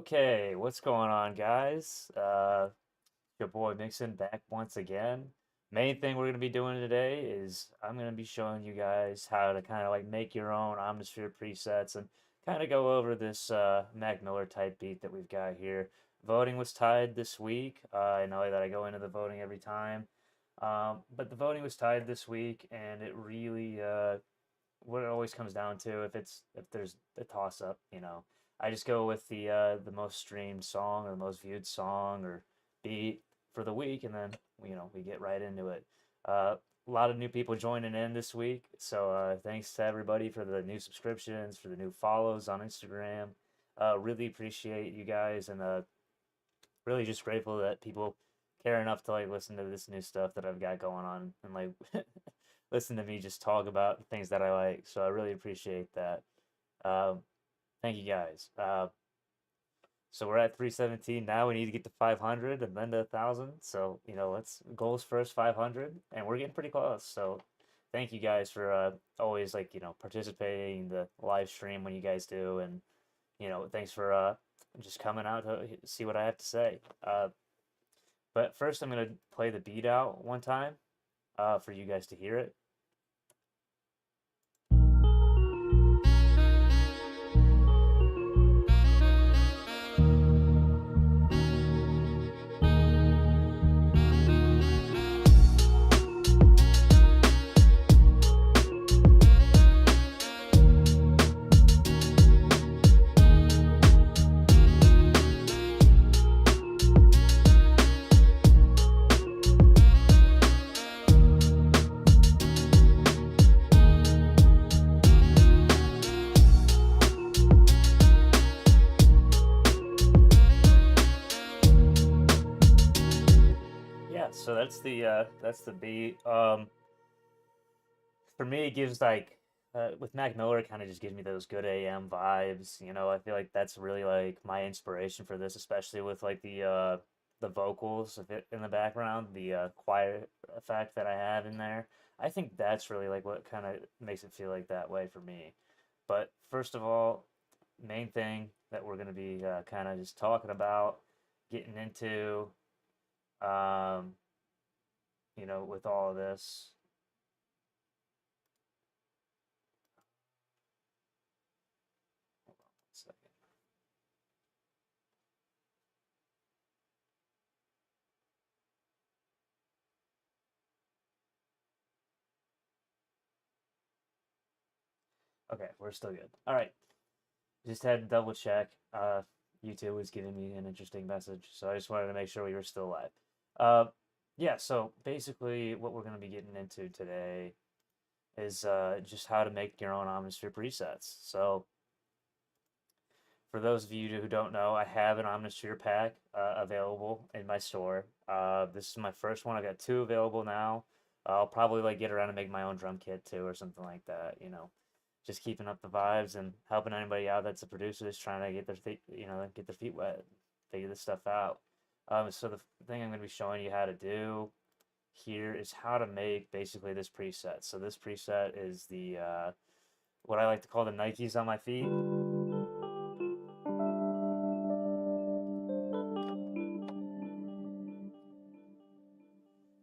Okay, what's going on, guys? Your boy Mixin back once again. Main thing we're gonna be doing today is I'm gonna be showing you guys how to kind of like make your own Omnisphere presets and kind of go over this Mac Miller type beat that we've got here. Voting was tied this week. I know that I go into the voting every time, but the voting was tied this week, and it really what it always comes down to if there's a toss up, I just go with the most streamed song or the most viewed song or beat for the week, and then we get right into it. A lot of new people joining in this week, so thanks to everybody for the new subscriptions, for the new follows on Instagram. Really appreciate you guys, and really just grateful that people care enough to like listen to this new stuff that I've got going on and like listen to me just talk about things that I like. So I really appreciate that. Um, Thank you guys. So we're at 317 now. We need to get to 500 and then to 1,000. So let's goals first, 500, and we're getting pretty close. So thank you guys for always like participating in the live stream when you guys do, and thanks for just coming out to see what I have to say. But first, I'm gonna play the beat out one time for you guys to hear it. Yeah, so that's the beat. For me, it gives like with Mac Miller, it kind of just gives me those good AM vibes. I feel like that's really like my inspiration for this, especially with like the vocals of it in the background, the choir effect that I have in there. I think that's really like what kind of makes it feel like that way for me. But first of all, main thing that we're gonna be kind of just talking about, getting into, um, with all of this. Hold on one second. Okay, we're still good. All right, just had to double check. YouTube was giving me an interesting message, so I just wanted to make sure we were still live. Yeah, so basically, what we're going to be getting into today is just how to make your own Omnisphere presets. So, for those of you who don't know, I have an Omnisphere pack available in my store. This is my first one. I got two available now. I'll probably like get around to make my own drum kit too, or something like that. Just keeping up the vibes and helping anybody out that's a producer that's trying to get their feet, get their feet wet, figure this stuff out. So the thing I'm going to be showing you how to do here is how to make basically this preset. So this preset is the what I like to call the Nikes on my feet.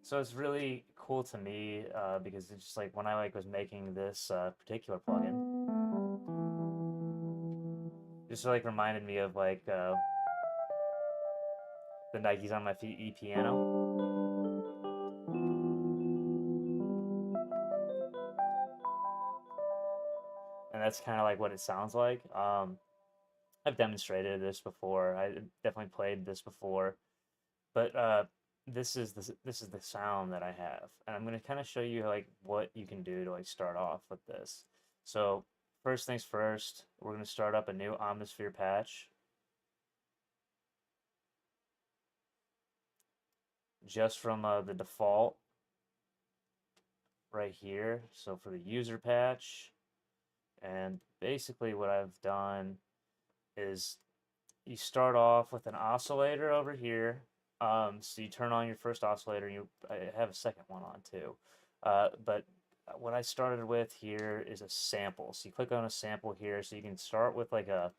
So it's really cool to me because it's just like when I like was making this particular plugin, just like reminded me of like the Nikes on my feet E piano. And that's kind of like what it sounds like. I've demonstrated this before. I definitely played this before, but this is the sound that I have, and I'm gonna kind of show you like what you can do to like start off with this. So first things first, we're gonna start up a new Omnisphere patch just from the default right here. So for the user patch, and basically what I've done is you start off with an oscillator over here. So you turn on your first oscillator, I have a second one on too. But what I started with here is a sample. So you click on a sample here, so you can start with like a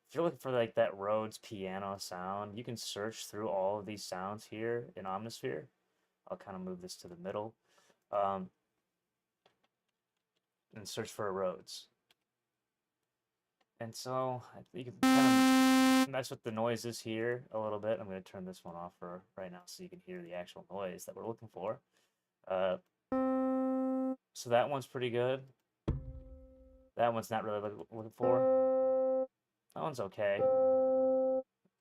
if you're looking for like that Rhodes piano sound, you can search through all of these sounds here in Omnisphere. I'll kind of move this to the middle, um, and search for a Rhodes. And so you can kind of mess with the noises here a little bit. I'm going to turn this one off for right now so you can hear the actual noise that we're looking for. Uh, so that one's pretty good. That one's not really looking for. That one's okay.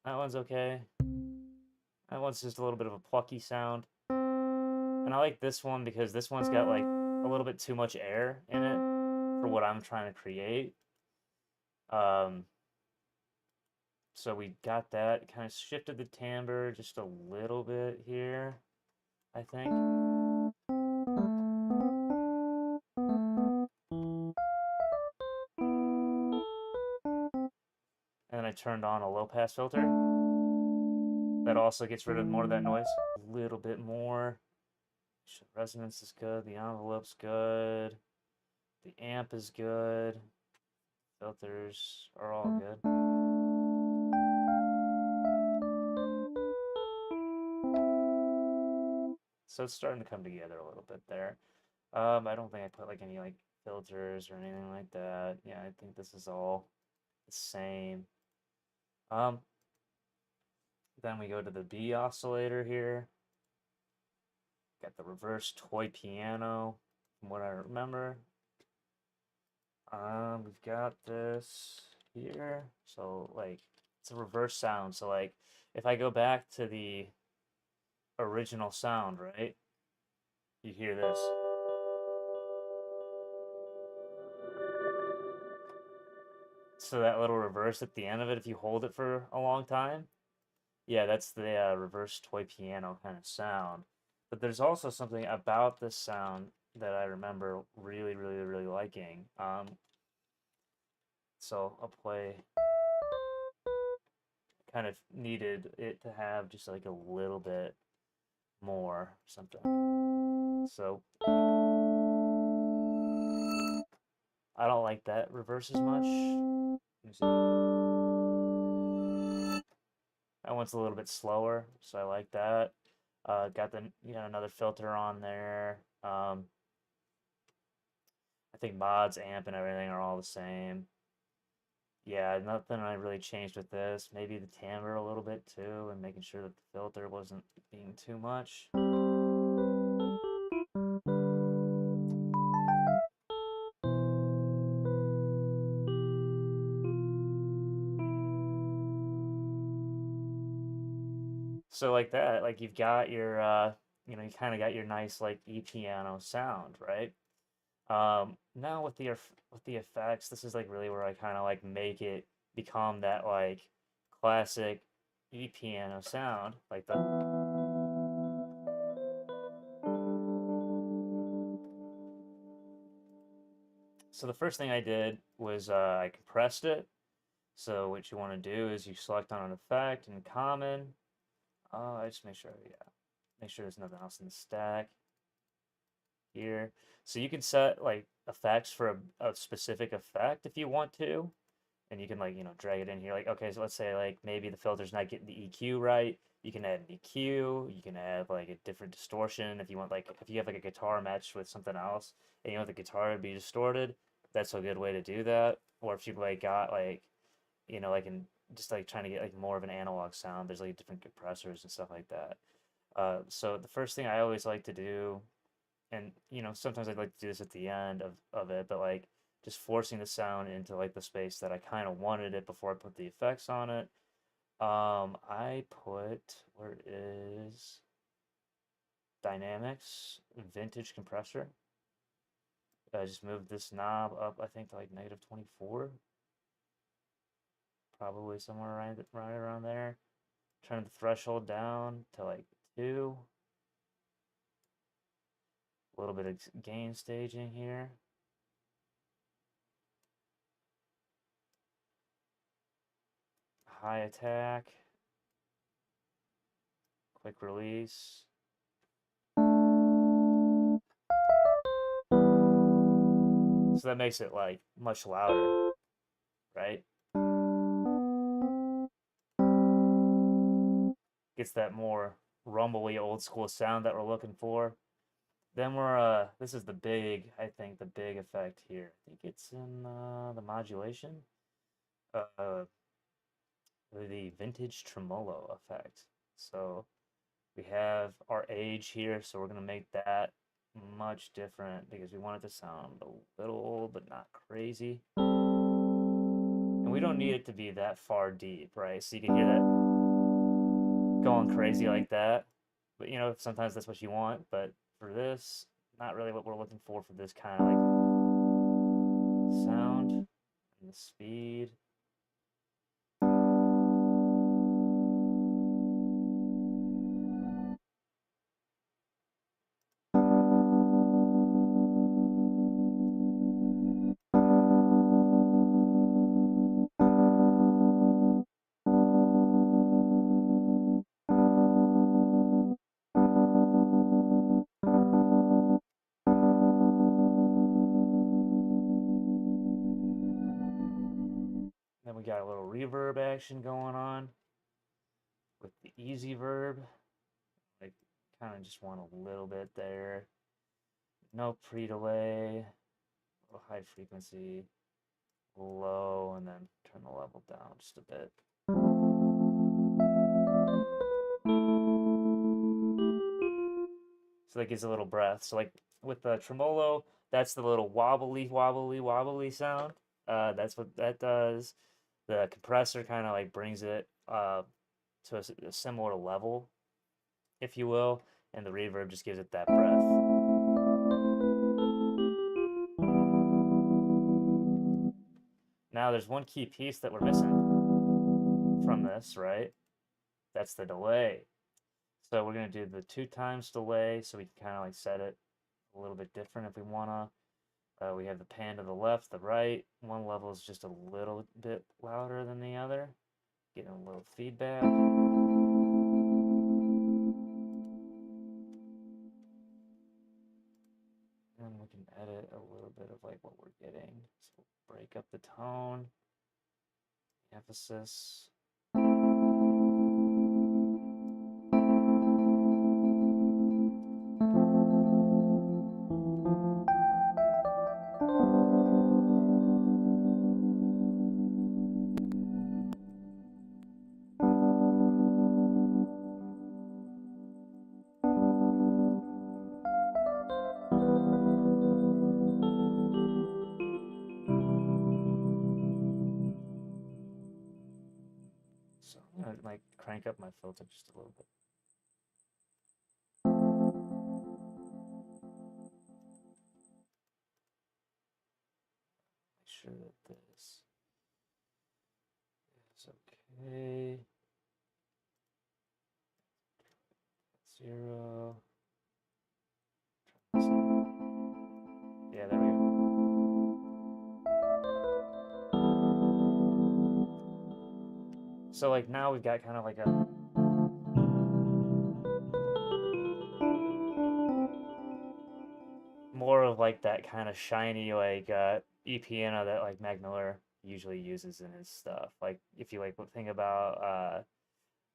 That one's okay. That one's just a little bit of a plucky sound. And I like this one because this one's got like a little bit too much air in it for what I'm trying to create. So we got that. Kind of shifted the timbre just a little bit here, I think. And then I turned on a low pass filter. That also gets rid of more of that noise. A little bit more. Resonance is good. The envelope's good. The amp is good. Filters are all good. So it's starting to come together a little bit there. I don't think I put like any like filters or anything like that. Yeah, I think this is all the same. Then we go to the B oscillator here. Got the reverse toy piano, from what I remember. We've got this here. So like it's a reverse sound. So like if I go back to the original sound, right? You hear this. So that little reverse at the end of it, if you hold it for a long time, yeah, that's the reverse toy piano kind of sound. But there's also something about this sound that I remember really, really, really liking. So I'll play. Kind of needed it to have just like a little bit more something. So I don't like that reverse as much. That one's a little bit slower, so I like that. Got the another filter on there. I think mods, amp, and everything are all the same. Yeah, nothing I really changed with this. Maybe the timbre a little bit too, and making sure that the filter wasn't being too much. So like that, like you've got your you kind of got your nice like e-piano sound, right? Now with the effects, this is like really where I kind of like make it become that like classic e-piano sound, like the. So the first thing I did was I compressed it. So what you want to do is you select on an effect in common. I just make sure, yeah, make sure there's nothing else in the stack here. So you can set like effects for a specific effect if you want to, and you can like drag it in here. Like okay, so let's say like maybe the filter's not getting the EQ right. You can add an EQ. You can add like a different distortion if you want. Like if you have like a guitar matched with something else, and you want the guitar to be distorted, that's a good way to do that. Or if you like got like like in just like trying to get like more of an analog sound, there's like different compressors and stuff like that. So the first thing I always like to do, and sometimes I'd like to do this at the end of it, but like just forcing the sound into like the space that I kind of wanted it before I put the effects on it. I put, where is dynamics vintage compressor. I just moved this knob up, I think to like -24, probably somewhere right around there. Turn the threshold down to like 2. A little bit of gain staging here. High attack. Quick release. So that makes it like much louder, right? gets that more rumbly old school sound that we're looking for. Then this is the big, I think the big effect here. I think it's in the modulation. Uh, the vintage tremolo effect. So we have our age here, so we're gonna make that much different because we want it to sound a little old but not crazy. And we don't need it to be that far deep, right? So you can hear that going crazy like that. But you know, sometimes that's what you want, but for this, not really what we're looking for this kind of like sound and the speed. Then we got a little reverb action going on with the easy verb. Like, kind of just want a little bit there. No pre-delay, a little high frequency, low, and then turn the level down just a bit. So that gives a little breath. So like with the tremolo, that's the little wobbly sound. That's what that does. The compressor kind of like brings it to a similar level, if you will, and the reverb just gives it that breath. Now there's one key piece that we're missing from this, right? That's the delay. So we're going to do the 2x delay so we can kind of like set it a little bit different if we want to. We have the pan to the left, the right. One level is just a little bit louder than the other. Getting a little feedback. And we can edit a little bit of like what we're getting. So break up the tone, emphasis. So I'm gonna like crank up my filter just a little bit. Make sure that this is okay. 0. Yeah, there we go. So like now we've got kind of like a more of like that kind of shiny like e-piano that like Mac Miller usually uses in his stuff. Like if you like think about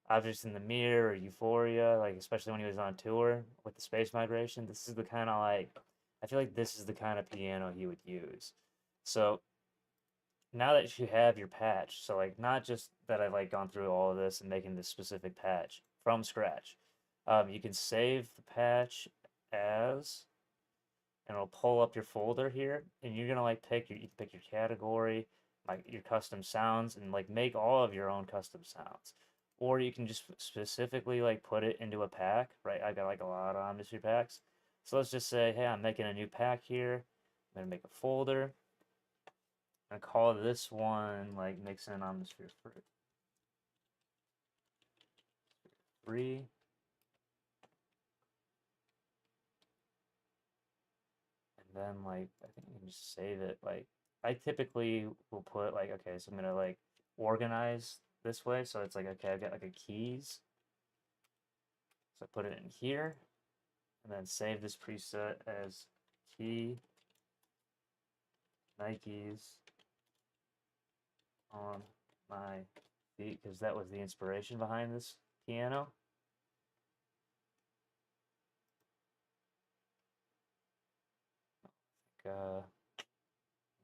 Objects in the Mirror or Euphoria, like especially when he was on tour with the Space Migration, this is the kind of like I feel like this is the kind of piano he would use. So now that you have your patch, so like not just that I've like gone through all of this and making this specific patch from scratch, you can save the patch as, and it'll pull up your folder here, and you're gonna like pick you can pick your category, like your custom sounds, and like make all of your own custom sounds. Or you can just specifically like put it into a pack, right? I got like a lot of Omnisphere packs. So let's just say, hey, I'm making a new pack here. I'm gonna make a folder. I call this one like MXN Omnisphere 3. And then like I think you can just save it. Like I typically will put like, okay, so I'm gonna like organize this way. So it's like, okay, I've got like a keys. So I put it in here and then save this preset as key Nikes on my feet, because that was the inspiration behind this piano.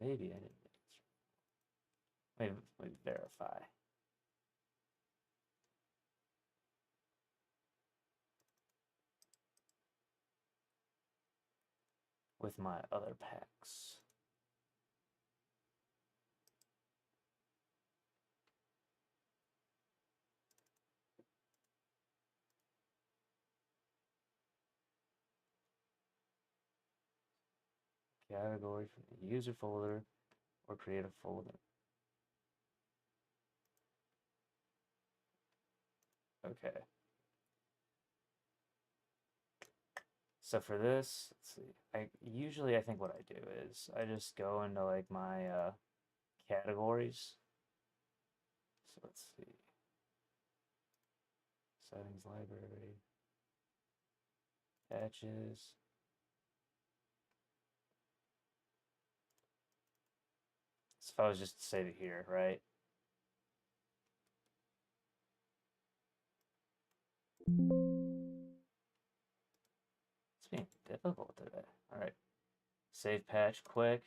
maybe I didn't. Let me verify. With my other packs. Category from the user folder or create a folder. Okay. So for this, let's see. I think what I do is I just go into like my categories. So let's see. Settings library. Patches. So if I was just to save it here, right? It's being difficult today. All right. Save patch quick.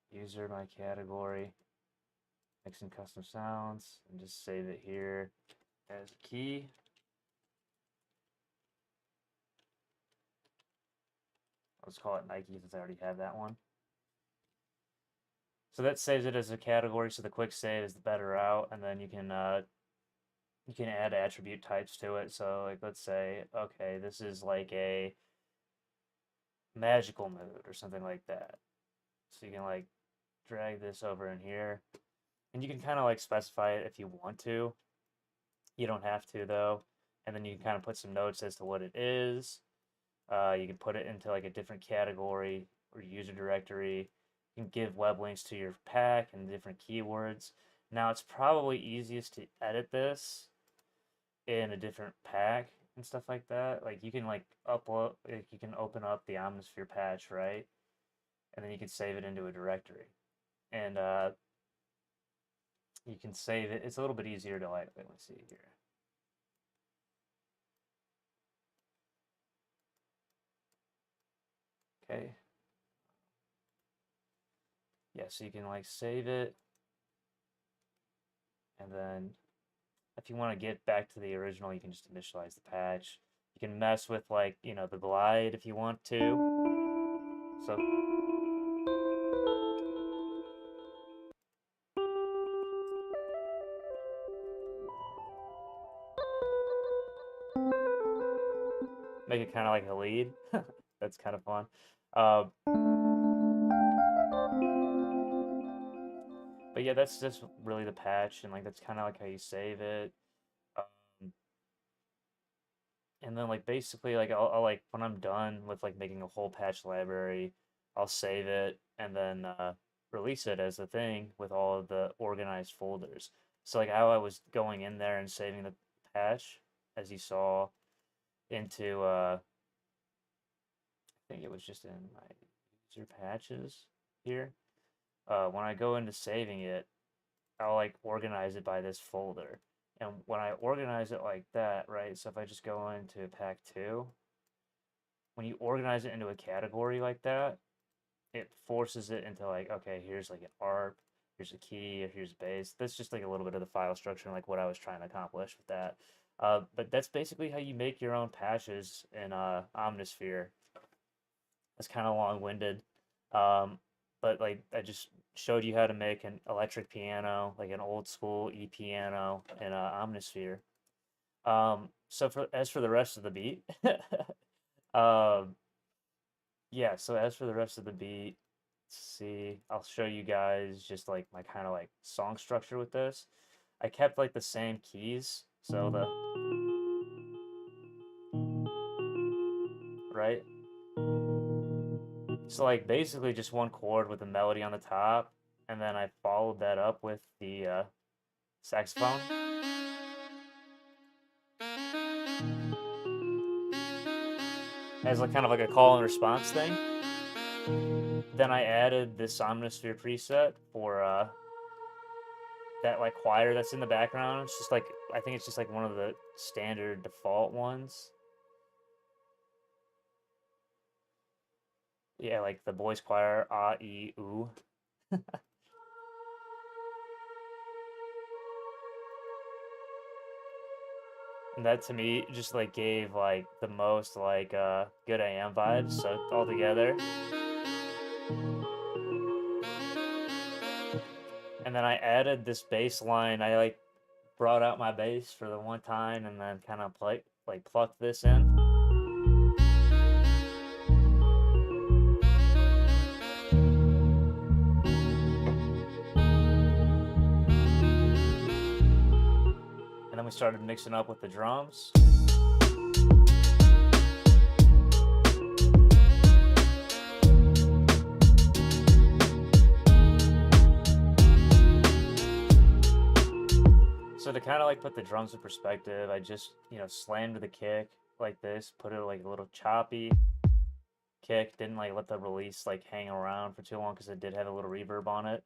User my category. Mix in custom sounds and just save it here as a key. Let's call it Nike since I already have that one. So that saves it as a category. So the quick save is the better route, and then you can add attribute types to it. So like let's say, okay, this is like a magical mood or something like that. So you can like drag this over in here, and you can kind of like specify it if you want to. You don't have to though. And then you can kind of put some notes as to what it is. You can put it into like a different category or user directory. You can give web links to your pack and different keywords. Now it's probably easiest to edit this in a different pack and stuff like that. Like you can like upload, like you can open up the Omnisphere patch, right? And then you can save it into a directory. And you can save it. It's a little bit easier to like, let me see here. Okay. Yeah, so you can like save it. And then if you want to get back to the original, you can just initialize the patch. You can mess with like, the glide if you want to. So make it kind of like a lead. That's kind of fun. Uh, but yeah, that's just really the patch, and like that's kind of like how you save it. Um, and then like basically like I'll like when I'm done with like making a whole patch library, I'll save it and then release it as a thing with all of the organized folders. So like how I was going in there and saving the patch, as you saw, into I think it was just in my user patches here. When I go into saving it, I'll like organize it by this folder. And when I organize it like that, right? So if I just go into pack 2, when you organize it into a category like that, it forces it into like, okay, here's like an ARP, here's a key, here's base. That's just like a little bit of the file structure and like what I was trying to accomplish with that. But that's basically how you make your own patches in Omnisphere. It's kind of long-winded, but like I just showed you how to make an electric piano, like an old school e-piano in Omnisphere. So as for the rest of the beat, um, yeah. So as for the rest of the beat, let's see, I'll show you guys just like my kind of like song structure with this. I kept like the same keys, so the right. So like basically just one chord with a melody on the top, and then I followed that up with the saxophone as like kind of like a call and response thing. Then I added this Omnisphere preset for that like choir that's in the background. It's just like I think it's just like one of the standard default ones. Yeah, like the boys choir, ah, ee, ooh. And that to me just like gave like the most like good AM vibes. So all together. And then I added this bass line. I like brought out my bass for the one time and then kind of plucked this in. And then we started mixing up with the drums. So to kind of like put the drums in perspective, I just, slammed the kick like this, put it like a little choppy kick, didn't like let the release like hang around for too long because it did have a little reverb on it.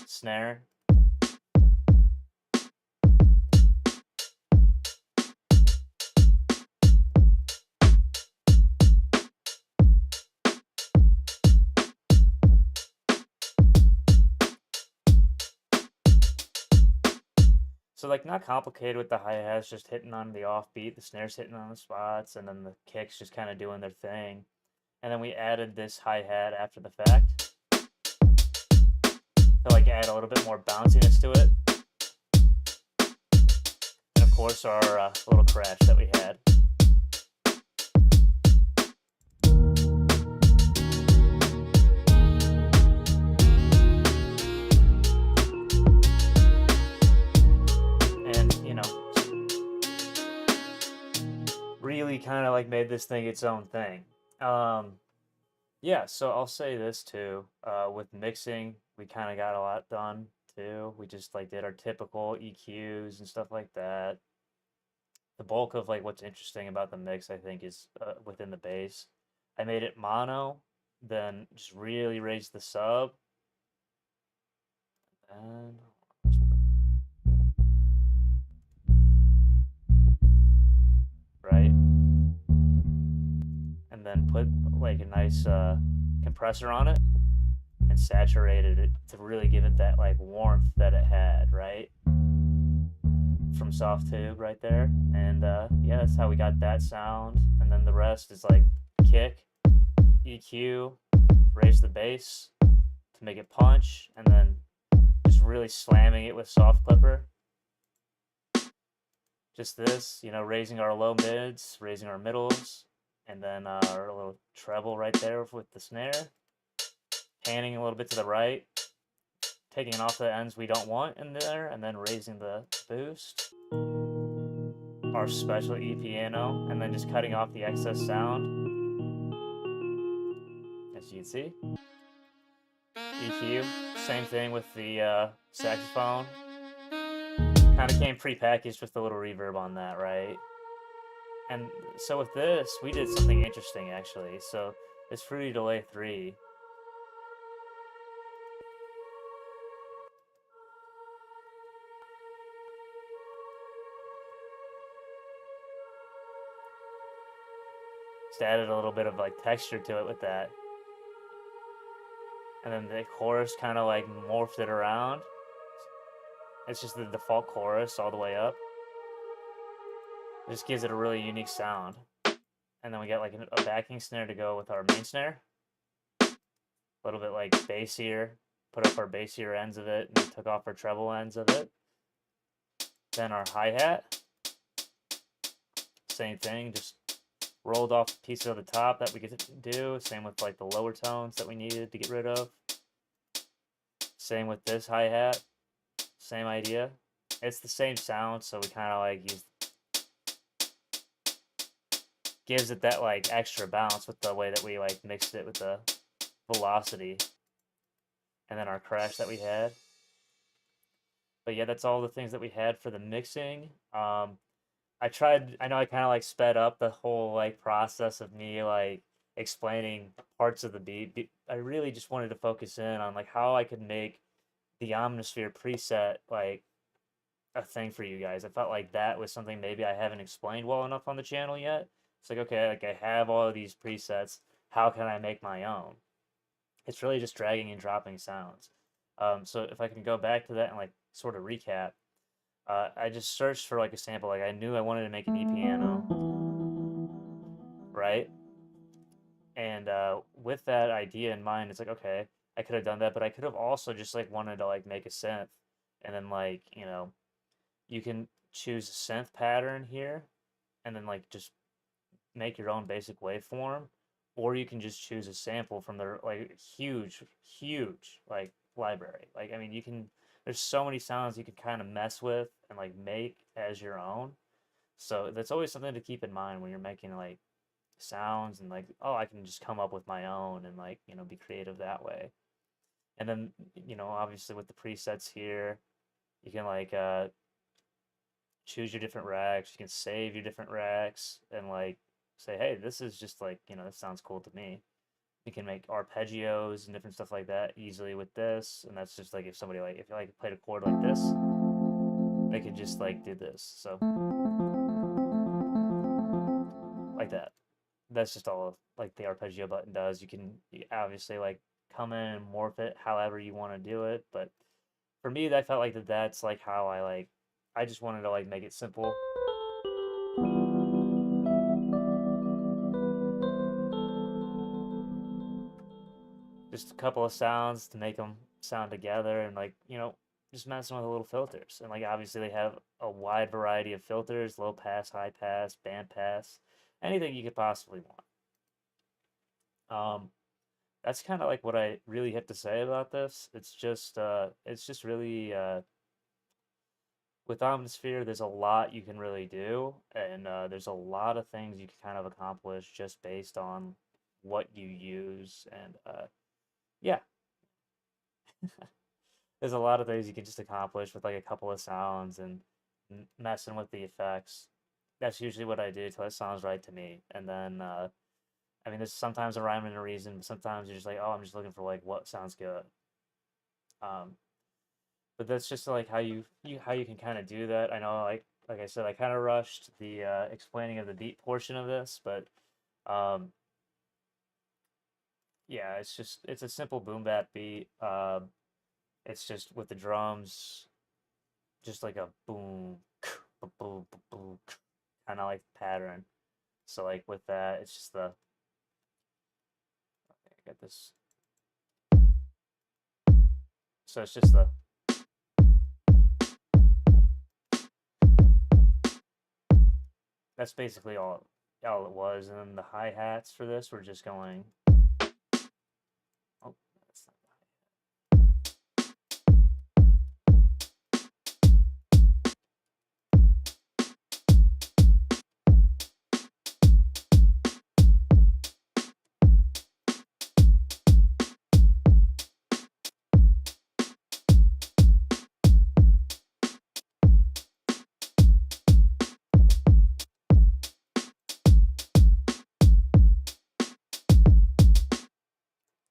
Snare. So like not complicated with the hi-hats, just hitting on the offbeat, the snares hitting on the spots, and then the kicks just kind of doing their thing. And then we added this hi-hat after the fact to like add a little bit more bounciness to it. And of course our little crash that we had. Really kind of like made this thing its own thing. Yeah, so I'll say this too. With mixing, we kind of got a lot done too. We just like did our typical EQs and stuff like that. The bulk of like what's interesting about the mix, I think, is within the bass. I made it mono, then just really raised the sub, and right, and then put like a nice compressor on it and saturated it to really give it that like warmth that it had, right? From soft tube right there. And yeah, that's how we got that sound. And then the rest is like kick, EQ, raise the bass to make it punch, and then just really slamming it with soft clipper. Just this, raising our low mids, raising our middles, and then our little treble right there with the snare. Panning a little bit to the right, taking off the ends we don't want in there, and then raising the boost. Our special E piano, and then just cutting off the excess sound. As you can see. EQ, same thing with the saxophone. Kind of came pre-packaged with a little reverb on that, right? And so with this, we did something interesting actually. So this Fruity Delay 3. Just added a little bit of like texture to it with that. And then the chorus kind of like morphed it around. It's just the default chorus all the way up. It just gives it a really unique sound. And then we got like a backing snare to go with our main snare. A little bit like bassier. Put up our bassier ends of it and took off our treble ends of it. Then our hi-hat. Same thing, just rolled off pieces of the top that we get to do. Same with like the lower tones that we needed to get rid of. Same with this hi-hat. Same idea. It's the same sound, so we kind of like gives it that like extra bounce with the way that we like mixed it with the velocity. And then our crash that we had. But yeah, that's all the things that we had for the mixing. I know I kind of like sped up the whole like process of me like explaining parts of the beat. I really just wanted to focus in on like how I could make the Omnisphere preset like a thing for you guys. I felt like that was something maybe I haven't explained well enough on the channel yet. It's like, okay, like I have all of these presets. How can I make my own? It's really just dragging and dropping sounds. So if I can go back to that and like sort of recap, I just searched for like a sample. Like I knew I wanted to make an E piano, right? And with that idea in mind, it's like, okay, I could have done that, but I could have also just like wanted to like make a synth, and then like you can choose a synth pattern here, and then like just make your own basic waveform, or you can just choose a sample from their like huge like library. Like I mean, you can. There's so many sounds you can kind of mess with and like make as your own. So that's always something to keep in mind when you're making like sounds and like, oh, I can just come up with my own and like, be creative that way. And then, obviously with the presets here, you can like choose your different racks, you can save your different racks and like say, hey, this is just like, this sounds cool to me. You can make arpeggios and different stuff like that easily with this. And that's just like if somebody like if you like played a chord like this, they could just like do this. So like that. That's just all like the arpeggio button does. You can obviously like come in and morph it however you want to do it, but for me, I felt like that's like how I just wanted to like make it simple. Just a couple of sounds to make them sound together and like, just messing with the little filters. And like obviously they have a wide variety of filters, low pass, high pass, band pass, anything you could possibly want. That's kind of like what I really have to say about this. It's just really with Omnisphere, there's a lot you can really do, and there's a lot of things you can kind of accomplish just based on what you use. And yeah, there's a lot of things you can just accomplish with like a couple of sounds and messing with the effects. That's usually what I do till it sounds right to me. And then, I mean, there's sometimes a rhyme and a reason, but sometimes you're just like, oh, I'm just looking for like what sounds good. Um, but that's just like how you can kind of do that. I know like I said, I kind of rushed the explaining of the beat portion of this, but um, yeah, it's a simple boom bap beat. It's just with the drums, just like a boom, boom, boom, kind of like pattern. So like with that, it's just the I got this. So it's just the that's basically all it was, and then the hi hats for this were just going. Oh, that's not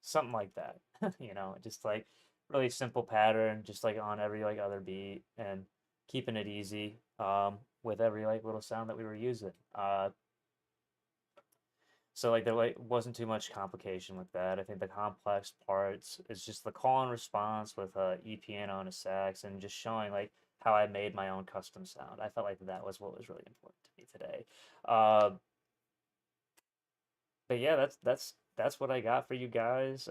something like that. Just like really simple pattern, just like on every like other beat and keeping it easy with every like little sound that we were using. So like there like wasn't too much complication with that. I think the complex parts is just the call and response with E piano and a sax and just showing like how I made my own custom sound. I felt like that was what was really important to me today. Uh, but yeah, that's what I got for you guys.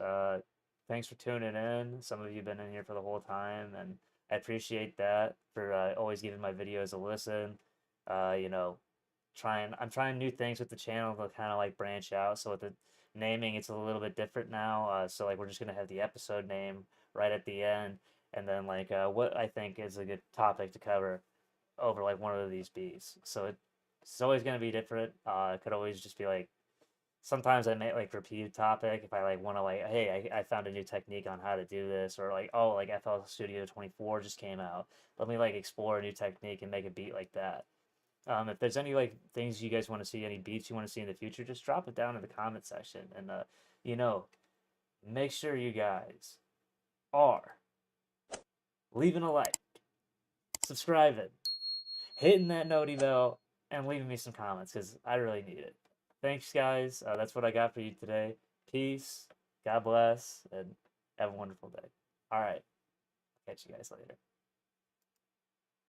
Thanks for tuning in. Some of you have been in here for the whole time, and I appreciate that for always giving my videos a listen. You know, I'm trying new things with the channel to kind of like branch out. So with the naming, it's a little bit different now. So like we're just gonna have the episode name right at the end, and then like what I think is a good topic to cover over like one of these beats. So it's always gonna be different. It could always just be like sometimes I may like repeat a topic if I like want to like, hey, I found a new technique on how to do this, or like, oh, like FL Studio 24 just came out. Let me like explore a new technique and make a beat like that. If there's any like things you guys want to see, any beats you want to see in the future, just drop it down in the comment section. And you know, make sure you guys are leaving a like, subscribing, hitting that noti bell, and leaving me some comments because I really need it. Thanks, guys. That's what I got for you today. Peace. God bless and have a wonderful day. All right. Catch you guys later.